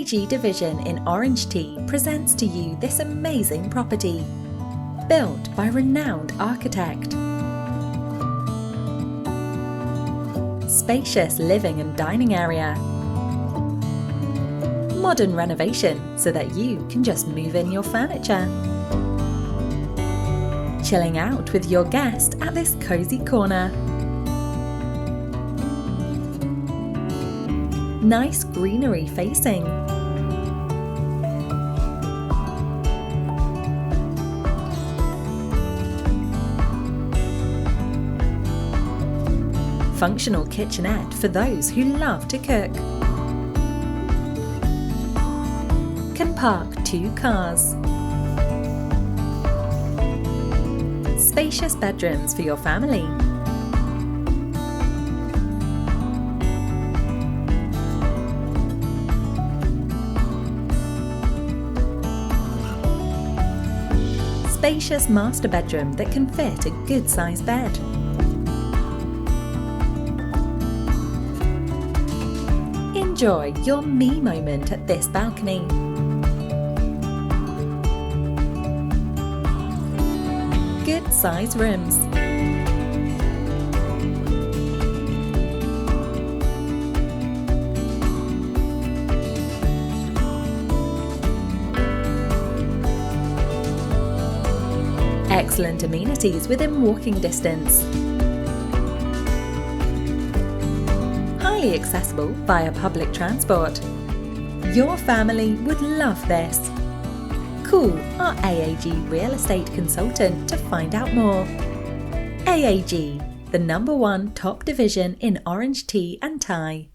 AAG division in Orange Tea presents to you this amazing property, built by renowned architect. Spacious living and dining area. Modern renovation so that you can just move in your furniture. Chilling out with your guest at this cozy corner. Nice greenery facing. Functional kitchenette for those who love to cook. Can park 2 cars. Spacious bedrooms for your family. Spacious master bedroom that can fit a good-sized bed. Enjoy your me moment at this balcony. Good-sized rooms. Excellent amenities within walking distance. Highly accessible via public transport. Your family would love this. Call our AAG real estate consultant to find out more. AAG, the #1 top division in Orange Tea and Thai.